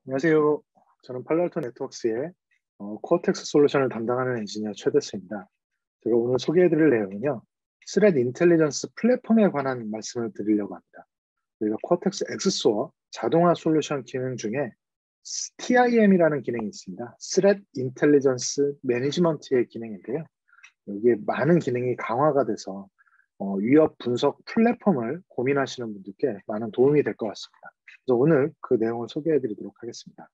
안녕하세요. 저는 팔로알토 네트워크스의 코어텍스 솔루션을 담당하는 엔지니어 최대수입니다. 제가 오늘 소개해드릴 내용은요, 스레드 인텔리전스 플랫폼에 관한 말씀을 드리려고 합니다. 저희가 코어텍스 엑스소어 자동화 솔루션 기능 중에 TIM이라는 기능이 있습니다. 스레드 인텔리전스 매니지먼트의 기능인데요. 여기에 많은 기능이 강화가 돼서 위협 분석 플랫폼을 고민하시는 분들께 많은 도움이 될 것 같습니다. 그래서 오늘 그 내용을 소개해 드리도록 하겠습니다.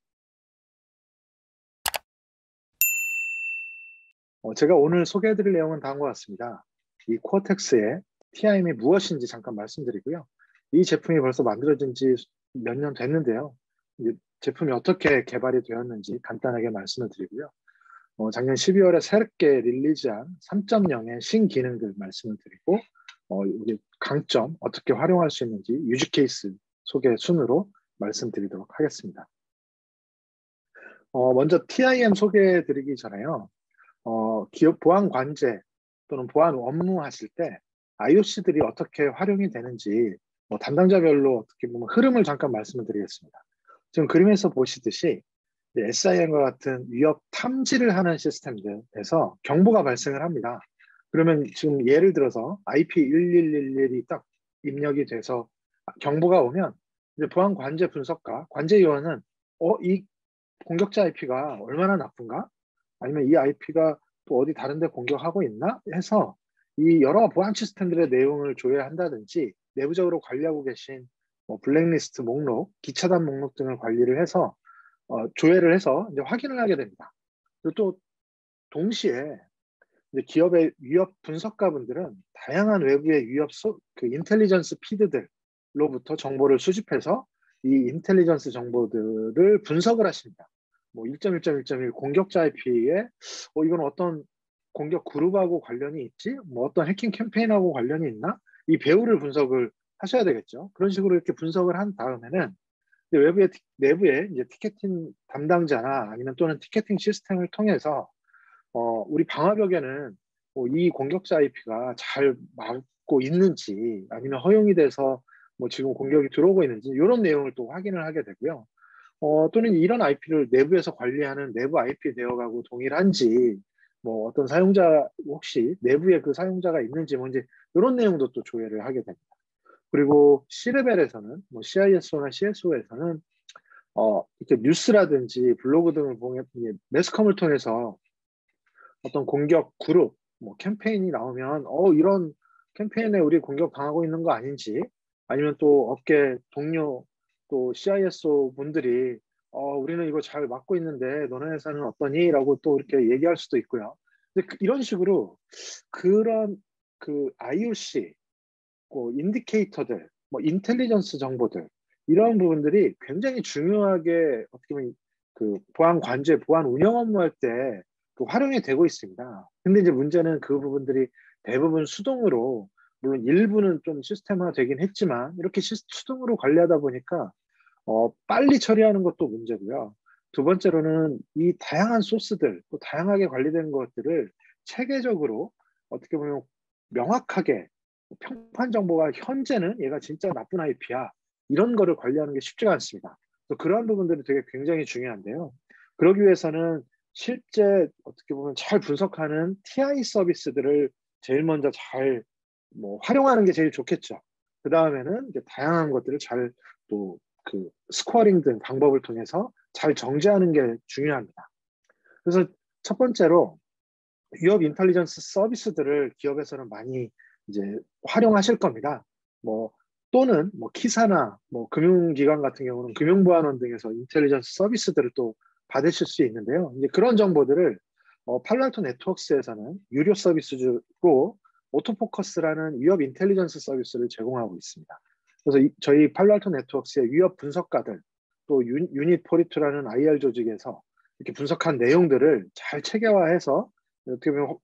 제가 오늘 소개해 드릴 내용은 다음과 같습니다. 이 코어텍스의 TIM이 무엇인지 잠깐 말씀드리고요. 이 제품이 벌써 만들어진 지 몇 년 됐는데요. 이제 제품이 어떻게 개발이 되었는지 간단하게 말씀을 드리고요. 작년 12월에 새롭게 릴리즈한 3.0의 신기능들 말씀을 드리고 우리 강점 어떻게 활용할 수 있는지 유즈 케이스 소개 순으로 말씀드리도록 하겠습니다. 먼저 TIM 소개해 드리기 전에요. 기업 보안 관제 또는 보안 업무 하실 때 IOC들이 어떻게 활용이 되는지 담당자별로 어떻게 보면 흐름을 잠깐 말씀을 드리겠습니다. 지금 그림에서 보시듯이 SIM과 같은 위협 탐지를 하는 시스템들에서 경보가 발생을 합니다. 그러면 지금 예를 들어서 IP1111이 딱 입력이 돼서 경보가 오면 이제 보안 관제 분석가, 관제 요원은 이 공격자 IP가 얼마나 나쁜가? 아니면 이 IP가 또 어디 다른 데 공격하고 있나? 해서 이 여러 보안 시스템들의 내용을 조회한다든지 내부적으로 관리하고 계신 블랙리스트 목록, 기차단 목록 등을 관리를 해서 조회를 해서 이제 확인을 하게 됩니다. 그리고 또 동시에 이제 기업의 위협 분석가분들은 다양한 외부의 위협 그 인텔리전스 피드들로부터 정보를 수집해서 이 인텔리전스 정보들을 분석을 하십니다. 1.1.1.1 공격자 IP에 이건 어떤 공격 그룹하고 관련이 있지? 어떤 해킹 캠페인하고 관련이 있나? 이 배후를 분석을 하셔야 되겠죠. 그런 식으로 이렇게 분석을 한 다음에는 내부에 이제 티켓팅 담당자나 아니면 또는 티켓팅 시스템을 통해서 우리 방화벽에는 이 공격자 IP가 잘 막고 있는지 아니면 허용이 돼서 지금 공격이 들어오고 있는지 이런 내용을 또 확인을 하게 되고요. 또는 이런 IP를 내부에서 관리하는 내부 IP 대역하고 동일한지 어떤 사용자 혹시 내부에 그 사용자가 있는지 뭔지 이런 내용도 또 조회를 하게 됩니다. 그리고 C레벨에서는 CISO나 CSO에서는 이렇게 뉴스라든지 블로그 등을 보면 매스컴을 통해서 어떤 공격 그룹 캠페인이 나오면 이런 캠페인에 우리 공격 당하고 있는 거 아닌지 아니면 또 업계 동료 또 CISO 분들이 우리는 이거 잘 막고 있는데 너네 회사는 어떠니? 라고 또 이렇게 얘기할 수도 있고요. 근데 이런 식으로 그런 그 IOC 인디케이터들, 인텔리전스 정보들 이런 부분들이 굉장히 중요하게 어떻게 보면 그 보안 관제, 보안 운영 업무할 때 활용이 되고 있습니다. 근데 이제 문제는 그 부분들이 대부분 수동으로 물론 일부는 좀 시스템화 되긴 했지만 이렇게 수동으로 관리하다 보니까 빨리 처리하는 것도 문제고요. 두 번째로는 이 다양한 소스들, 또 다양하게 관리된 것들을 체계적으로 어떻게 보면 명확하게 평판 정보가 현재는 얘가 진짜 나쁜 IP야. 이런 거를 관리하는 게 쉽지가 않습니다. 그러한 부분들이 되게 굉장히 중요한데요. 그러기 위해서는 실제 어떻게 보면 잘 분석하는 TI 서비스들을 제일 먼저 잘 활용하는 게 제일 좋겠죠. 그 다음에는 다양한 것들을 잘 또 그 스코어링 등 방법을 통해서 잘 정제하는 게 중요합니다. 그래서 첫 번째로 위협 인텔리전스 서비스들을 기업에서는 많이 이제 활용하실 겁니다. 또는 키사나 금융기관 같은 경우는 금융보안원 등에서 인텔리전스 서비스들을 또 받으실 수 있는데요. 이제 그런 정보들을 팔로알토 네트워크스에서는 유료 서비스로 오토포커스라는 위협 인텔리전스 서비스를 제공하고 있습니다. 그래서 저희 팔로알토 네트워크스의 위협 분석가들 또 유닛 포리투라는 IR 조직에서 이렇게 분석한 내용들을 잘 체계화해서 어떻게 보면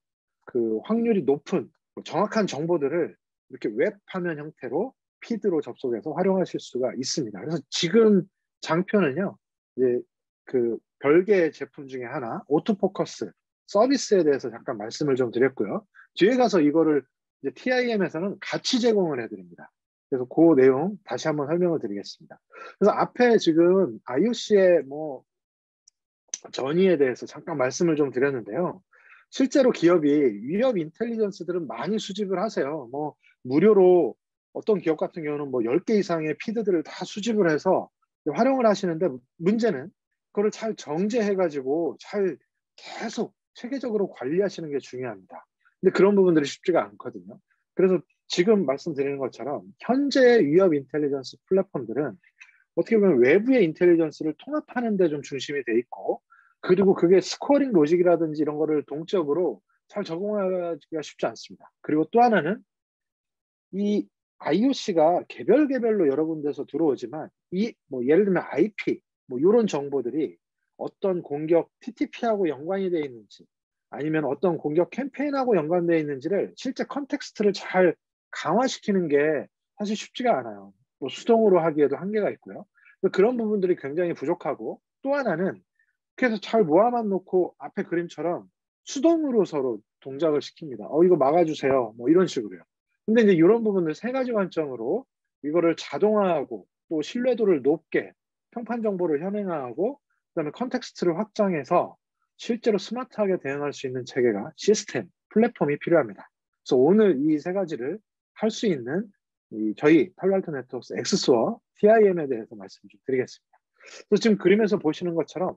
그 확률이 높은 정확한 정보들을 이렇게 웹 화면 형태로 피드로 접속해서 활용하실 수가 있습니다. 그래서 지금 장표는요, 이제 그 별개의 제품 중에 하나 오토포커스 서비스에 대해서 잠깐 말씀을 좀 드렸고요. 뒤에 가서 이거를 이제 TIM에서는 같이 제공을 해드립니다. 그래서 그 내용 다시 한번 설명을 드리겠습니다. 그래서 앞에 지금 IOC의 뭐 전의에 대해서 잠깐 말씀을 좀 드렸는데요. 실제로 기업이 위협 인텔리전스들은 많이 수집을 하세요. 뭐 무료로 어떤 기업 같은 경우는 뭐 10개 이상의 피드들을 다 수집을 해서 활용을 하시는데, 문제는 그거를 잘 정제해가지고 잘 계속 체계적으로 관리하시는 게 중요합니다. 근데 그런 부분들이 쉽지가 않거든요. 그래서 지금 말씀드리는 것처럼 현재 위협 인텔리전스 플랫폼들은 어떻게 보면 외부의 인텔리전스를 통합하는 데 좀 중심이 돼 있고, 그리고 그게 스코어링 로직이라든지 이런 거를 동적으로 잘 적용하기가 쉽지 않습니다. 그리고 또 하나는 이 IOC가 개별로 여러 군데서 들어오지만, 이 뭐 예를 들면 IP 뭐 이런 정보들이 어떤 공격 TTP하고 연관이 되어 있는지, 아니면 어떤 공격 캠페인하고 연관되어 있는지를 실제 컨텍스트를 잘 강화시키는 게 사실 쉽지가 않아요. 뭐 수동으로 하기에도 한계가 있고요. 그런 부분들이 굉장히 부족하고, 또 하나는 그래서 잘 모아만 놓고 앞에 그림처럼 수동으로 서로 동작을 시킵니다. 이거 막아주세요. 뭐 이런 식으로요. 근데 이제 이런 부분들 세 가지 관점으로 이거를 자동화하고, 또 신뢰도를 높게 평판 정보를 현행화하고, 그다음에 컨텍스트를 확장해서 실제로 스마트하게 대응할 수 있는 체계가, 시스템, 플랫폼이 필요합니다. 그래서 오늘 이 세 가지를 할 수 있는 저희 팔로알토 네트워크스 엑스소어 TIM에 대해서 말씀 좀 드리겠습니다. 그래서 지금 그림에서 보시는 것처럼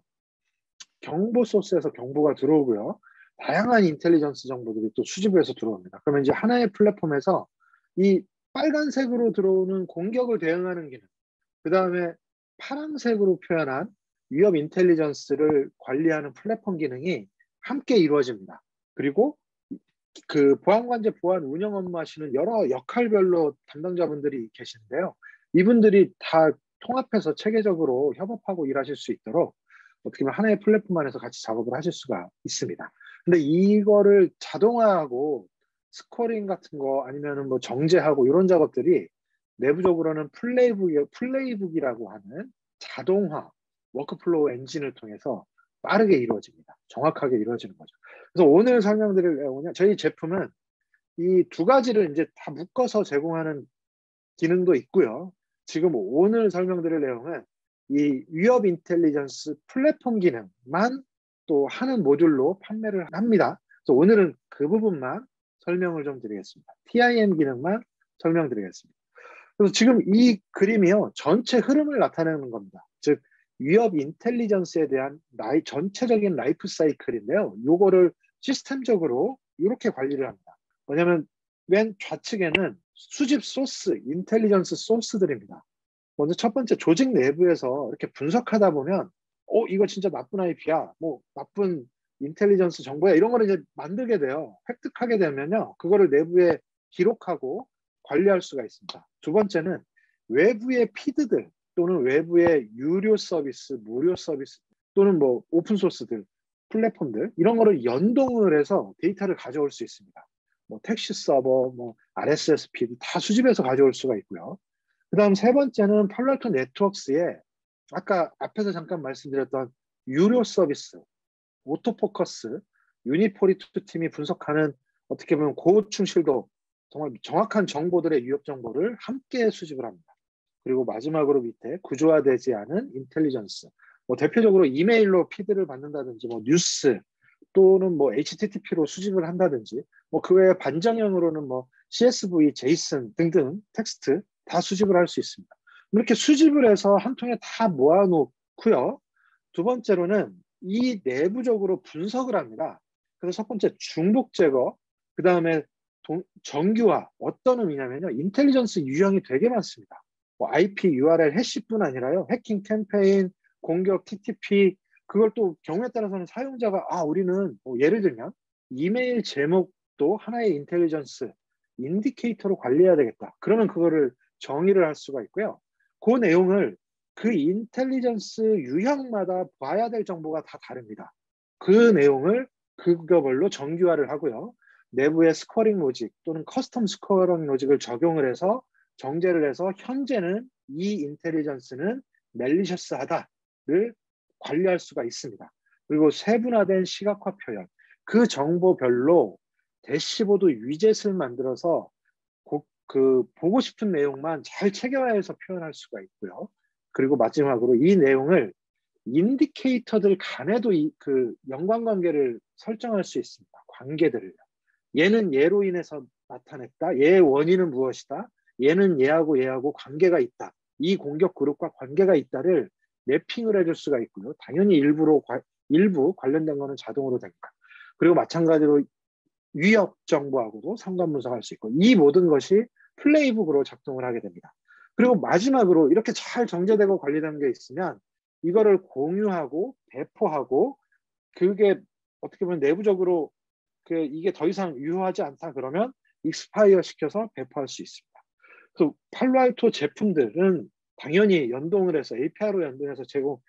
정보 소스에서 정보가 들어오고요. 다양한 인텔리전스 정보들이 또 수집을 해서 들어옵니다. 그러면 이제 하나의 플랫폼에서 이 빨간색으로 들어오는 공격을 대응하는 기능, 그 다음에 파란색으로 표현한 위협 인텔리전스를 관리하는 플랫폼 기능이 함께 이루어집니다. 그리고 그 보안관제 보안 운영 업무 하시는 여러 역할별로 담당자분들이 계시는데요. 이분들이 다 통합해서 체계적으로 협업하고 일하실 수 있도록 어떻게 보면 하나의 플랫폼 안에서 같이 작업을 하실 수가 있습니다. 근데 이거를 자동화하고 스코어링 같은 거 아니면은 뭐 정제하고 이런 작업들이 내부적으로는 플레이북이라고 하는 자동화 워크플로우 엔진을 통해서 빠르게 이루어집니다. 정확하게 이루어지는 거죠. 그래서 오늘 설명드릴 내용은, 저희 제품은 이 두 가지를 이제 다 묶어서 제공하는 기능도 있고요. 지금 오늘 설명드릴 내용은 이 위협 인텔리전스 플랫폼 기능만 또 하는 모듈로 판매를 합니다. 그래서 오늘은 그 부분만 설명을 좀 드리겠습니다. TIM 기능만 설명드리겠습니다. 그래서 지금 이 그림이요, 전체 흐름을 나타내는 겁니다. 즉 위협 인텔리전스에 대한 전체적인 라이프 사이클인데요. 요거를 시스템적으로 이렇게 관리를 합니다. 왜냐하면 맨 좌측에는 수집 소스, 인텔리전스 소스들입니다. 먼저 첫 번째, 조직 내부에서 이렇게 분석하다 보면 이거 진짜 나쁜 IP야, 뭐 나쁜 인텔리전스 정보야, 이런 거를 이제 만들게 돼요. 획득하게 되면요, 그거를 내부에 기록하고 관리할 수가 있습니다. 두 번째는 외부의 피드들 또는 외부의 유료 서비스, 무료 서비스 또는 뭐 오픈 소스들, 플랫폼들, 이런 거를 연동을 해서 데이터를 가져올 수 있습니다. 뭐 택시 서버, 뭐 RSS 피드 다 수집해서 가져올 수가 있고요. 그 다음 세 번째는 팔로알토 네트워크스에 아까 앞에서 잠깐 말씀드렸던 유료 서비스, 오토포커스, 유니포리투 팀이 분석하는 어떻게 보면 고충실도 정말 정확한 정보들의 유협 정보를 함께 수집을 합니다. 그리고 마지막으로 밑에 구조화되지 않은 인텔리전스, 뭐 대표적으로 이메일로 피드를 받는다든지, 뭐 뉴스 또는 뭐 HTTP로 수집을 한다든지, 뭐 그 외에 반정형으로는 뭐 CSV, JSON 등등 텍스트 다 수집을 할 수 있습니다. 이렇게 수집을 해서 한 통에 다 모아놓고요. 두 번째로는 이 내부적으로 분석을 합니다. 그래서 첫 번째 중복 제거, 그 다음에 정규화. 어떤 의미냐면요, 인텔리전스 유형이 되게 많습니다. 뭐 IP, URL, 해시뿐 아니라요, 해킹 캠페인, 공격, TTP, 그걸 또 경우에 따라서는 사용자가 우리는 뭐 예를 들면 이메일 제목도 하나의 인텔리전스 인디케이터로 관리해야 되겠다. 그러면 그거를 정의를 할 수가 있고요. 그 내용을 그 인텔리전스 유형마다 봐야 될 정보가 다 다릅니다. 그 내용을 그거별로 정규화를 하고요. 내부의 스코어링 로직 또는 커스텀 스코어링 로직을 적용을 해서 정제를 해서 현재는 이 인텔리전스는 멜리셔스하다를 관리할 수가 있습니다. 그리고 세분화된 시각화 표현, 그 정보별로 대시보드 위젯을 만들어서 그 보고 싶은 내용만 잘 체계화해서 표현할 수가 있고요. 그리고 마지막으로 이 내용을 인디케이터들 간에도 그 연관관계를 설정할 수 있습니다. 관계들을. 얘는 얘로 인해서 나타냈다. 얘의 원인은 무엇이다. 얘는 얘하고 관계가 있다. 이 공격 그룹과 관계가 있다를 맵핑을 해줄 수가 있고요. 당연히 일부 관련된 거는 자동으로 됩니다. 그리고 마찬가지로 위협 정보하고도 상관 분석할 수 있고 이 모든 것이 플레이북으로 작동을 하게 됩니다. 그리고 마지막으로 이렇게 잘 정제되고 관리된 게 있으면 이거를 공유하고 배포하고 그게 어떻게 보면 내부적으로 이게 더 이상 유효하지 않다 그러면 익스파이어 시켜서 배포할 수 있습니다. 그 팔로알토 제품들은 당연히 연동을 해서 API로 연동해서 제공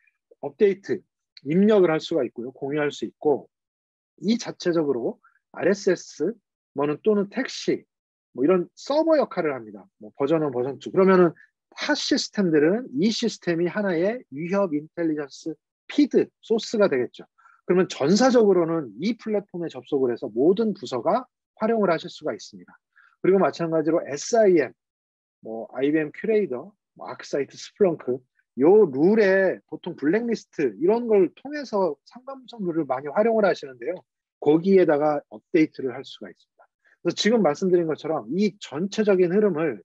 업데이트 입력을 할 수가 있고요. 공유할 수 있고 이 자체적으로 RSS 또는 택시 이런 서버 역할을 합니다. 버전 1, 버전 2. 그러면은 타 시스템들은 이 시스템이 하나의 위협 인텔리전스 피드, 소스가 되겠죠. 그러면 전사적으로는 이 플랫폼에 접속을 해서 모든 부서가 활용을 하실 수가 있습니다. 그리고 마찬가지로 SIM, IBM 큐레이터, 아크사이트, 스플렁크 요 룰에 보통 블랙리스트 이런 걸 통해서 상관분석 룰을 많이 활용을 하시는데요. 거기에다가 업데이트를 할 수가 있습니다. 그래서 지금 말씀드린 것처럼 이 전체적인 흐름을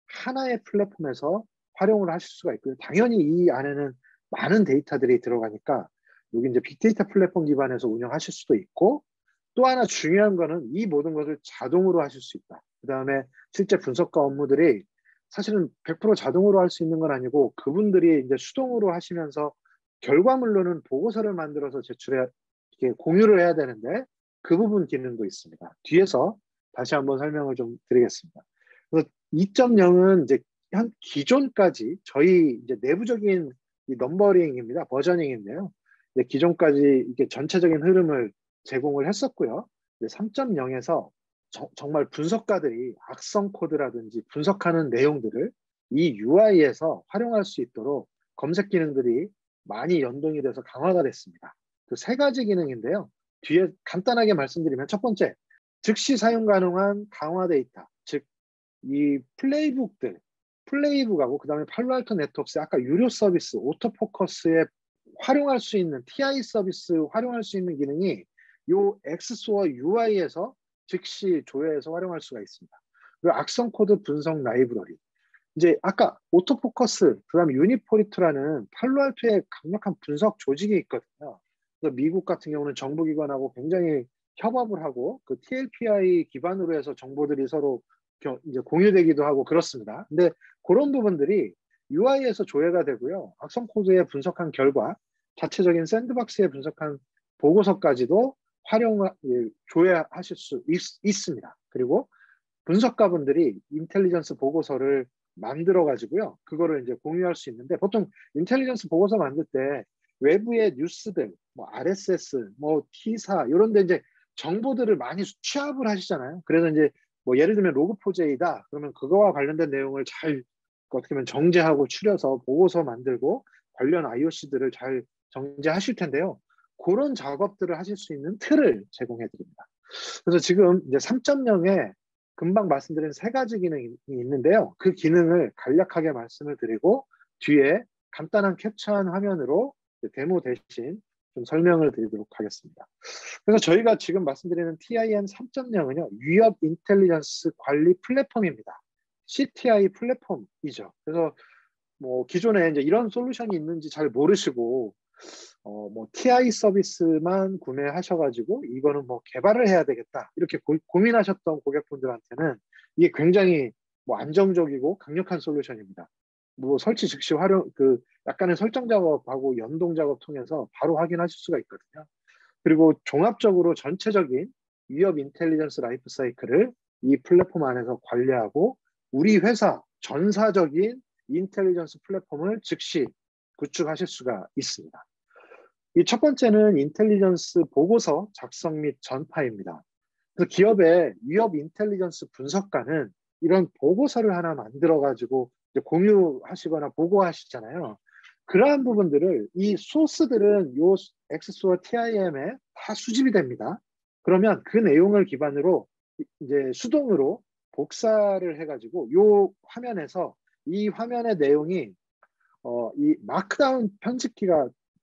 하나의 플랫폼에서 활용을 하실 수가 있고요. 당연히 이 안에는 많은 데이터들이 들어가니까 여기 이제 빅데이터 플랫폼 기반에서 운영하실 수도 있고 또 하나 중요한 거는 이 모든 것을 자동으로 하실 수 있다. 그 다음에 실제 분석가 업무들이 사실은 100% 자동으로 할 수 있는 건 아니고 그분들이 이제 수동으로 하시면서 결과물로는 보고서를 만들어서 이렇게 공유를 해야 되는데 그 부분 기능도 있습니다. 뒤에서 다시 한번 설명을 좀 드리겠습니다. 그래서 2.0은 이제 한 기존까지 저희 이제 내부적인 이 넘버링입니다. 버저닝인데요. 기존까지 이게 전체적인 흐름을 제공을 했었고요. 3.0에서 정말 분석가들이 악성 코드라든지 분석하는 내용들을 이 UI에서 활용할 수 있도록 검색 기능들이 많이 연동이 돼서 강화가 됐습니다. 그 세 가지 기능인데요. 뒤에 간단하게 말씀드리면 첫 번째, 즉시 사용 가능한 강화 데이터, 즉 이 플레이북하고 그 다음에 팔로알토 네트워크스 아까 유료 서비스 오토포커스에 활용할 수 있는 TI 서비스 활용할 수 있는 기능이 요 엑스소어 UI에서 즉시 조회해서 활용할 수가 있습니다. 그리고 악성 코드 분석 라이브러리. 이제 아까 오토포커스, 그다음에 유니포리트라는 팔로알토의 강력한 분석 조직이 있거든요. 그래서 미국 같은 경우는 정부기관하고 굉장히 협업을 하고 그 TLPI 기반으로 해서 정보들이 서로 이제 공유되기도 하고 그렇습니다. 근데 그런 부분들이 UI에서 조회가 되고요. 악성 코드에 분석한 결과, 자체적인 샌드박스에 분석한 보고서까지도 조회하실 수 있습니다. 그리고 분석가분들이 인텔리전스 보고서를 만들어 가지고요. 그거를 이제 공유할 수 있는데 보통 인텔리전스 보고서 만들 때 외부의 뉴스들, RSS, T사 이런 데 이제 정보들을 많이 취합을 하시잖아요. 그래서 이제 예를 들면 로그4j다. 그러면 그거와 관련된 내용을 잘 어떻게 보면 정제하고 추려서 보고서 만들고 관련 IOC들을 잘 정제하실 텐데요. 그런 작업들을 하실 수 있는 틀을 제공해 드립니다. 그래서 지금 이제 3.0에 금방 말씀드린 세 가지 기능이 있는데요. 그 기능을 간략하게 말씀을 드리고 뒤에 간단한 캡처한 화면으로 데모 대신 좀 설명을 드리도록 하겠습니다. 그래서 저희가 지금 말씀드리는 TIM 3.0은요. 위협 인텔리전스 관리 플랫폼입니다. CTI 플랫폼이죠. 그래서 기존에 이제 이런 솔루션이 있는지 잘 모르시고 TI 서비스만 구매하셔가지고 이거는 개발을 해야 되겠다 이렇게 고민하셨던 고객분들한테는 이게 굉장히 안정적이고 강력한 솔루션입니다. 설치 즉시 약간의 설정 작업하고 연동 작업 통해서 바로 확인하실 수가 있거든요. 그리고 종합적으로 전체적인 위협 인텔리전스 라이프 사이클을 이 플랫폼 안에서 관리하고 우리 회사 전사적인 인텔리전스 플랫폼을 즉시 구축하실 수가 있습니다. 이 첫 번째는 인텔리전스 보고서 작성 및 전파입니다. 그래서 기업의 위협 인텔리전스 분석가는 이런 보고서를 하나 만들어가지고 공유하시거나 보고하시잖아요. 그러한 부분들을 이 소스들은 요 엑스소어 TIM에 다 수집이 됩니다. 그러면 그 내용을 기반으로 이제 수동으로 복사를 해가지고 요 화면에서 이 화면의 내용이 이 마크다운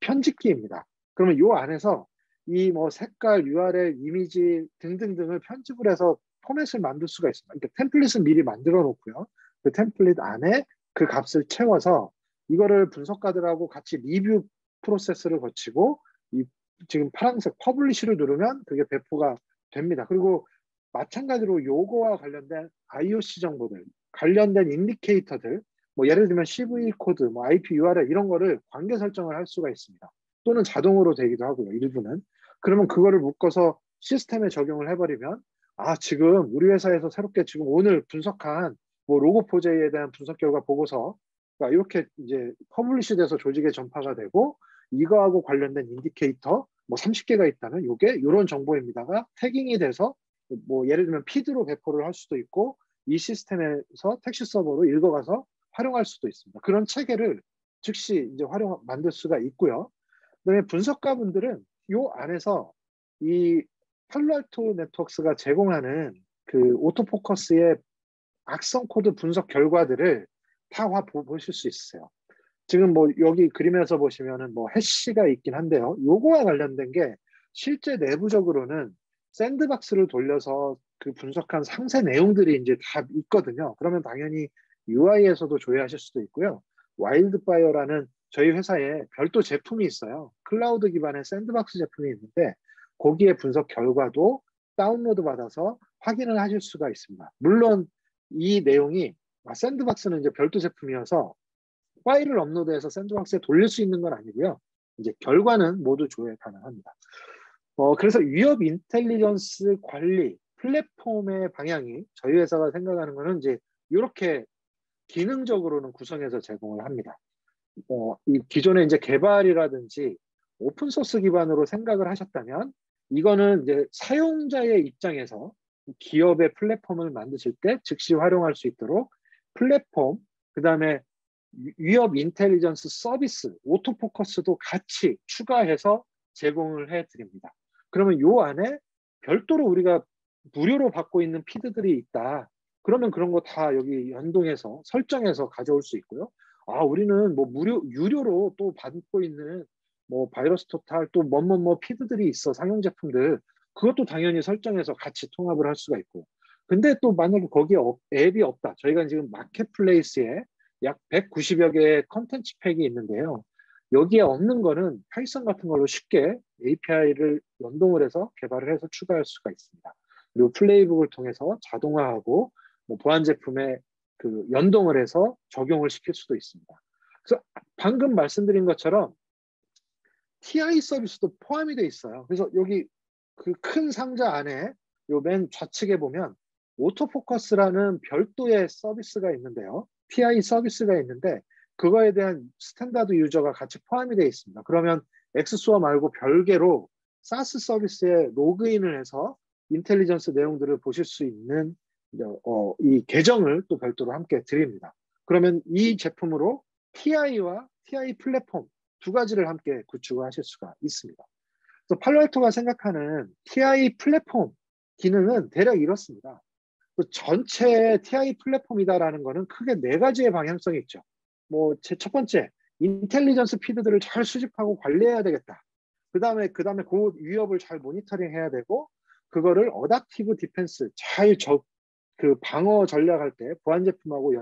편집기입니다. 그러면 요 안에서 이 뭐 색깔, URL, 이미지 등등등을 편집을 해서 포맷을 만들 수가 있습니다. 그러니까 템플릿은 미리 만들어 놓고요. 그 템플릿 안에 그 값을 채워서 이거를 분석가들하고 같이 리뷰 프로세스를 거치고 이 지금 파란색 퍼블리시를 누르면 그게 배포가 됩니다. 그리고 마찬가지로 요거와 관련된 IOC 정보들, 관련된 인디케이터들, 뭐 예를 들면 CV 코드, 뭐 IP URL 이런 거를 관계 설정을 할 수가 있습니다. 또는 자동으로 되기도 하고요. 일부는. 그러면 그거를 묶어서 시스템에 적용을 해버리면 지금 우리 회사에서 새롭게 지금 오늘 분석한 뭐 로고4j에 대한 분석 결과 보고서가 이렇게 이제 퍼블리시 돼서 조직에 전파가 되고 이거하고 관련된 인디케이터 뭐 30개가 있다면 이게 이런 정보입니다가 태깅이 돼서 뭐 예를 들면 피드로 배포를 할 수도 있고 이 시스템에서 택시 서버로 읽어가서 활용할 수도 있습니다. 그런 체계를 즉시 이제 만들 수가 있고요. 그다음에 분석가분들은 이 안에서 이 팔로알토 네트워크스가 제공하는 그 오토포커스의 악성 코드 분석 결과들을 다 보실 수 있어요. 지금 뭐 여기 그림에서 보시면은 뭐 해시가 있긴 한데요. 요거와 관련된 게 실제 내부적으로는 샌드박스를 돌려서 그 분석한 상세 내용들이 이제 다 있거든요. 그러면 당연히 UI에서도 조회하실 수도 있고요. 와일드파이어라는 저희 회사에 별도 제품이 있어요. 클라우드 기반의 샌드박스 제품이 있는데 거기에 분석 결과도 다운로드 받아서 확인을 하실 수가 있습니다. 물론 이 내용이 샌드박스는 이제 별도 제품이어서 파일을 업로드해서 샌드박스에 돌릴 수 있는 건 아니고요. 이제 결과는 모두 조회 가능합니다. 그래서 위협 인텔리전스 관리 플랫폼의 방향이 저희 회사가 생각하는 거는 이제 이렇게 기능적으로는 구성해서 제공을 합니다. 이 기존에 이제 개발이라든지 오픈 소스 기반으로 생각을 하셨다면 이거는 이제 사용자의 입장에서 기업의 플랫폼을 만드실 때 즉시 활용할 수 있도록 플랫폼, 그 다음에 위협 인텔리전스 서비스, 오토포커스도 같이 추가해서 제공을 해드립니다. 그러면 요 안에 별도로 우리가 무료로 받고 있는 피드들이 있다. 그러면 그런 거 다 여기 연동해서 설정해서 가져올 수 있고요. 우리는 뭐 유료로 또 받고 있는 뭐 바이러스 토탈 또 뭐뭐뭐 피드들이 있어 상용 제품들 그것도 당연히 설정해서 같이 통합을 할 수가 있고요. 근데 또 만약에 거기에 앱이 없다. 저희가 지금 마켓플레이스에 약 190여 개의 컨텐츠 팩이 있는데요. 여기에 없는 거는 파이썬 같은 걸로 쉽게 API를 연동을 해서 개발을 해서 추가할 수가 있습니다. 그리고 플레이북을 통해서 자동화하고 뭐 보안 제품에 그 연동을 해서 적용을 시킬 수도 있습니다. 그래서 방금 말씀드린 것처럼 TI 서비스도 포함이 되어 있어요. 그래서 여기 그 큰 상자 안에 요 맨 좌측에 보면 오토포커스라는 별도의 서비스가 있는데요. TI 서비스가 있는데 그거에 대한 스탠다드 유저가 같이 포함이 되어 있습니다. 그러면 엑스소어 말고 별개로 사스 서비스에 로그인을 해서 인텔리전스 내용들을 보실 수 있는 이 계정을 또 별도로 함께 드립니다. 그러면 이 제품으로 TI와 TI 플랫폼 두 가지를 함께 구축하실 수가 있습니다. 그래서 팔로알토가 생각하는 TI 플랫폼 기능은 대략 이렇습니다. 전체 TI 플랫폼이다라는 것은 크게 네 가지의 방향성이 있죠. 뭐 첫 번째, 인텔리전스 피드들을 잘 수집하고 관리해야 되겠다. 그다음에 그 위협을 잘 모니터링해야 되고 그거를 어답티브 디펜스 그 방어 전략할 때 보안 제품하고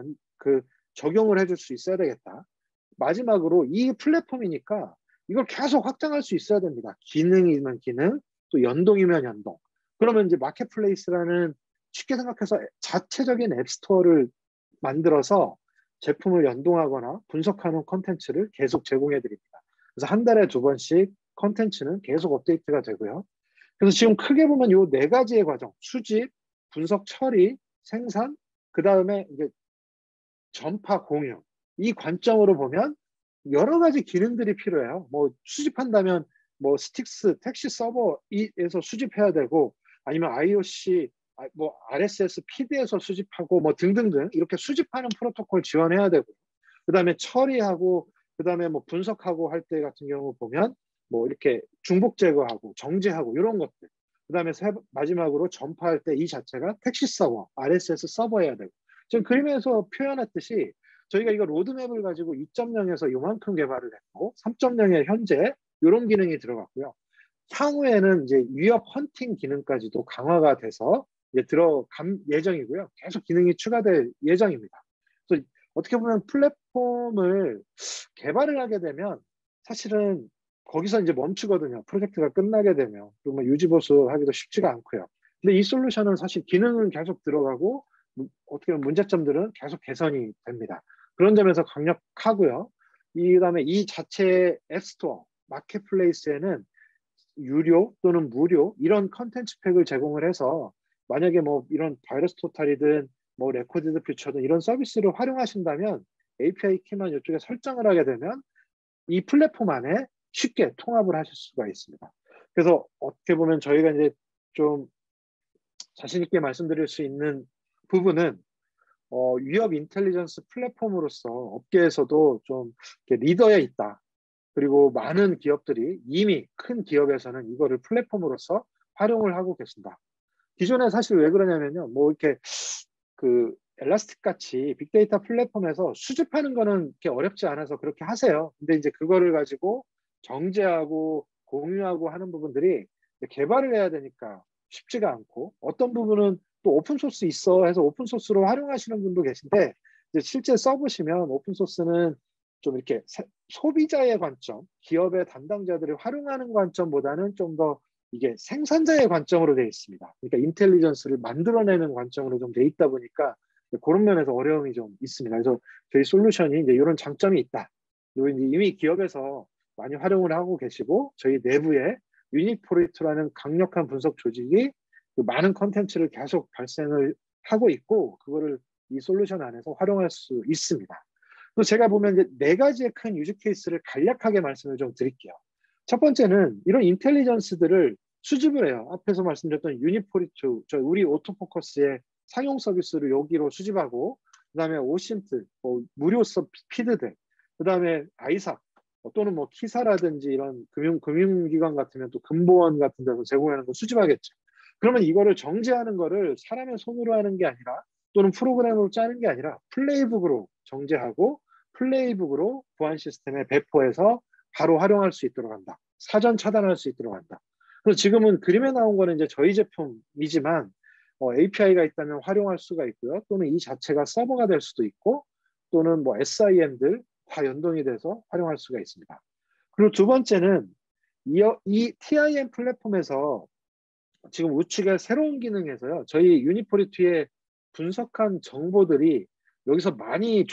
적용을 해줄 수 있어야 되겠다. 마지막으로 이 플랫폼이니까 이걸 계속 확장할 수 있어야 됩니다. 기능이면 기능, 또 연동이면 연동. 그러면 이제 마켓플레이스라는 쉽게 생각해서 자체적인 앱스토어를 만들어서 제품을 연동하거나 분석하는 컨텐츠를 계속 제공해 드립니다. 그래서 한 달에 2번씩 컨텐츠는 계속 업데이트가 되고요. 그래서 지금 크게 보면 이 네 가지의 과정, 수집, 분석 처리, 생산, 그 다음에 이제 전파 공유. 이 관점으로 보면 여러 가지 기능들이 필요해요. 뭐 수집한다면 뭐 스틱스, 택시 서버에서 수집해야 되고 아니면 IOC, 뭐 RSS 피드에서 수집하고 뭐 등등등 이렇게 수집하는 프로토콜 지원해야 되고 그다음에 처리하고 그다음에 뭐 분석하고 할 때 같은 경우 보면 뭐 이렇게 중복 제거하고 정지하고 이런 것들 그다음에 마지막으로 점프할 때 이 자체가 택시 서버, RSS 서버여야 되고. 지금 그림에서 표현했듯이 저희가 이거 로드맵을 가지고 2.0에서 요만큼 개발을 했고 3.0에 현재 이런 기능이 들어갔고요. 향후에는 이제 위협 헌팅 기능까지도 강화가 돼서 이제 들어갈 예정이고요. 계속 기능이 추가될 예정입니다. 그래서 어떻게 보면 플랫폼을 개발을 하게 되면 사실은 거기서 이제 멈추거든요. 프로젝트가 끝나게 되면. 그리고 뭐 유지보수하기도 쉽지가 않고요. 근데 이 솔루션은 사실 기능은 계속 들어가고 어떻게 보면 문제점들은 계속 개선이 됩니다. 그런 점에서 강력하고요. 그다음에 이 자체 앱스토어, 마켓플레이스에는 유료 또는 무료 이런 컨텐츠 팩을 제공을 해서 만약에 뭐 이런 바이러스 토탈이든 뭐 레코디드 퓨처든 이런 서비스를 활용하신다면 API 키만 이쪽에 설정을 하게 되면 이 플랫폼 안에 쉽게 통합을 하실 수가 있습니다. 그래서 어떻게 보면 저희가 이제 좀 자신 있게 말씀드릴 수 있는 부분은 위협 인텔리전스 플랫폼으로서 업계에서도 좀 리더에 있다. 그리고 많은 기업들이 이미 큰 기업에서는 이거를 플랫폼으로서 활용을 하고 계신다. 기존에 사실 왜 그러냐면요. 뭐 이렇게 그 엘라스틱 같이 빅데이터 플랫폼에서 수집하는 거는 이렇게 어렵지 않아서 그렇게 하세요. 근데 이제 그거를 가지고 정제하고 공유하고 하는 부분들이 개발을 해야 되니까 쉽지가 않고 어떤 부분은 또 오픈소스 있어 해서 오픈소스로 활용하시는 분도 계신데 이제 실제 써보시면 오픈소스는 좀 이렇게 소비자의 관점, 기업의 담당자들이 활용하는 관점보다는 좀 더 이게 생산자의 관점으로 되어 있습니다. 그러니까 인텔리전스를 만들어내는 관점으로 좀 되어 있다 보니까 그런 면에서 어려움이 좀 있습니다. 그래서 저희 솔루션이 이제 이런 장점이 있다. 그리고 이제 이미 기업에서 많이 활용을 하고 계시고 저희 내부에 유니포리트라는 강력한 분석 조직이 그 많은 컨텐츠를 계속 발생을 하고 있고 그거를 이 솔루션 안에서 활용할 수 있습니다. 또 제가 보면 이제 네 가지의 큰 유즈 케이스를 간략하게 말씀을 좀 드릴게요. 첫 번째는 이런 인텔리전스들을 수집을 해요. 앞에서 말씀드렸던 유니포리트, 우리 오토포커스의 상용 서비스를 여기로 수집하고 그다음에 오신트, 무료 피드들, 그다음에 아이삭 또는 뭐 키사라든지 이런 금융기관 같으면 또 금보원 같은 데서 제공하는 거 수집하겠죠. 그러면 이거를 정제하는 거를 사람의 손으로 하는 게 아니라 또는 프로그램으로 짜는 게 아니라 플레이북으로 정제하고 플레이북으로 보안 시스템에 배포해서 바로 활용할 수 있도록 한다. 사전 차단할 수 있도록 한다. 그래서 지금은 그림에 나온 거는 이제 저희 제품이지만 API가 있다면 활용할 수가 있고요. 또는 이 자체가 서버가 될 수도 있고 또는 뭐 SIM들 다 연동이 돼서 활용할 수가 있습니다. 그리고 두 번째는 이 TIM 플랫폼에서 지금 우측에 새로운 기능에서요. 저희 유니포리티에 분석한 정보들이 여기서 많이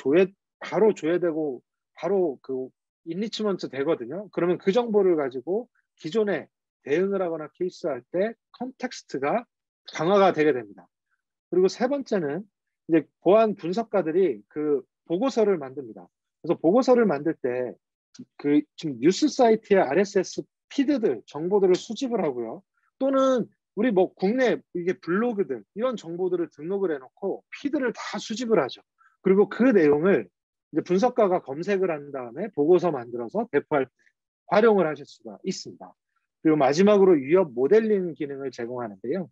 바로 조회되고 바로 그 인리치먼트 되거든요. 그러면 그 정보를 가지고 기존에 대응을 하거나 케이스할 때 컨텍스트가 강화가 되게 됩니다. 그리고 세 번째는 이제 보안 분석가들이 그 보고서를 만듭니다. 그래서 보고서를 만들 때 그 지금 뉴스 사이트의 RSS 피드들 정보들을 수집을 하고요. 또는 우리 뭐 국내 이게 블로그들 이런 정보들을 등록을 해놓고 피드를 다 수집을 하죠. 그리고 그 내용을 이제 분석가가 검색을 한 다음에 보고서 만들어서 배포할 때 활용을 하실 수가 있습니다. 그리고 마지막으로 위협 모델링 기능을 제공하는데요.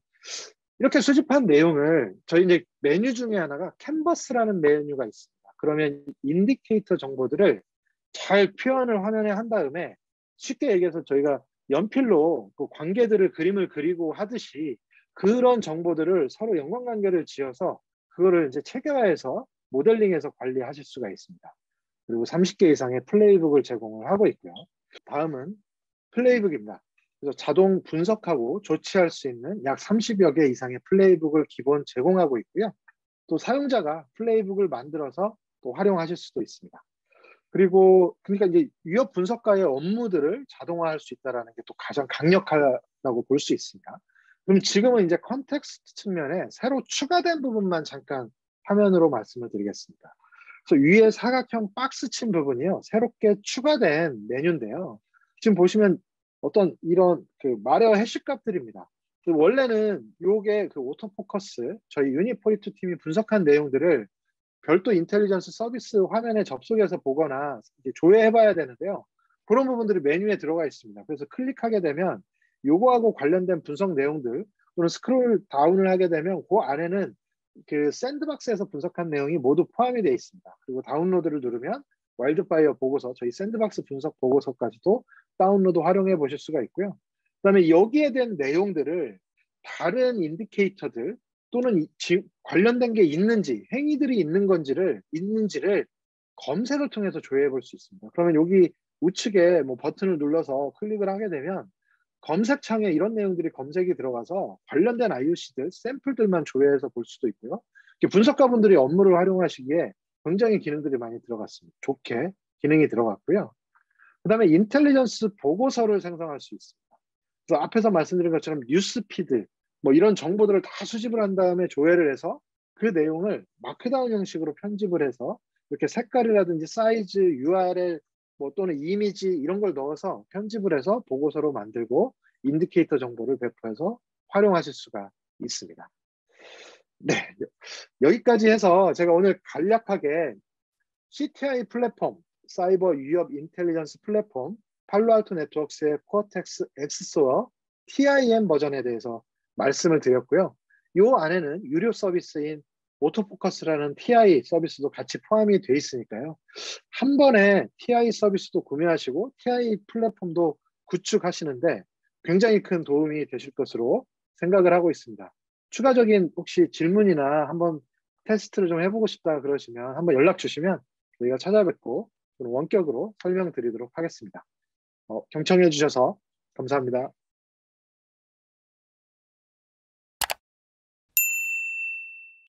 이렇게 수집한 내용을 저희 이제 메뉴 중에 하나가 캔버스라는 메뉴가 있습니다. 그러면 인디케이터 정보들을 잘 표현을 화면에 한 다음에 쉽게 얘기해서 저희가 연필로 그 관계들을 그림을 그리고 하듯이 그런 정보들을 서로 연관관계를 지어서 그거를 이제 체계화해서 모델링해서 관리하실 수가 있습니다. 그리고 30개 이상의 플레이북을 제공을 하고 있고요. 다음은 플레이북입니다. 그래서 자동 분석하고 조치할 수 있는 약 30여 개 이상의 플레이북을 기본 제공하고 있고요. 또 사용자가 플레이북을 만들어서 또 활용하실 수도 있습니다. 그리고 그러니까 이제 위협 분석가의 업무들을 자동화할 수 있다는 게 또 가장 강력하다고 볼 수 있습니다. 그럼 지금은 이제 컨텍스트 측면에 새로 추가된 부분만 잠깐 화면으로 말씀을 드리겠습니다. 그래서 위에 사각형 박스 친 부분이요. 새롭게 추가된 메뉴인데요. 지금 보시면 어떤 이런 그 마레어 해시 값들입니다. 원래는 요게 그 오토포커스 저희 유니포리트 팀이 분석한 내용들을 별도 인텔리전스 서비스 화면에 접속해서 보거나 조회해봐야 되는데요. 그런 부분들이 메뉴에 들어가 있습니다. 그래서 클릭하게 되면 요거하고 관련된 분석 내용들 또는 스크롤 다운을 하게 되면 그 안에는 그 샌드박스에서 분석한 내용이 모두 포함이 되어 있습니다. 그리고 다운로드를 누르면 와일드파이어 보고서, 저희 샌드박스 분석 보고서까지도 다운로드 활용해 보실 수가 있고요. 그다음에 여기에 대한 내용들을 다른 인디케이터들 또는 관련된 게 있는지, 행위들이 있는지를 검색을 통해서 조회해 볼 수 있습니다. 그러면 여기 우측에 뭐 버튼을 눌러서 클릭을 하게 되면 검색창에 이런 내용들이 검색이 들어가서 관련된 IOC들, 샘플들만 조회해서 볼 수도 있고요. 분석가분들이 업무를 활용하시기에 굉장히 기능들이 많이 들어갔습니다. 좋게 기능이 들어갔고요. 그 다음에 인텔리전스 보고서를 생성할 수 있습니다. 그래서 앞에서 말씀드린 것처럼 뉴스피드, 뭐 이런 정보들을 다 수집을 한 다음에 조회를 해서 그 내용을 마크다운 형식으로 편집을 해서 이렇게 색깔이라든지 사이즈, URL 뭐 또는 이미지 이런 걸 넣어서 편집을 해서 보고서로 만들고 인디케이터 정보를 배포해서 활용하실 수가 있습니다. 네, 여기까지 해서 제가 오늘 간략하게 CTI 플랫폼, 사이버 위협 인텔리전스 플랫폼, 팔로알토 네트워크스의 코어텍스 엑스소어 TIM 버전에 대해서 말씀을 드렸고요. 이 안에는 유료 서비스인 오토포커스라는 TI 서비스도 같이 포함이 되어 있으니까요. 한 번에 TI 서비스도 구매하시고 TI 플랫폼도 구축하시는데 굉장히 큰 도움이 되실 것으로 생각을 하고 있습니다. 추가적인 혹시 질문이나 한번 테스트를 좀 해보고 싶다 그러시면 한번 연락 주시면 저희가 찾아뵙고 원격으로 설명드리도록 하겠습니다. 경청해 주셔서 감사합니다.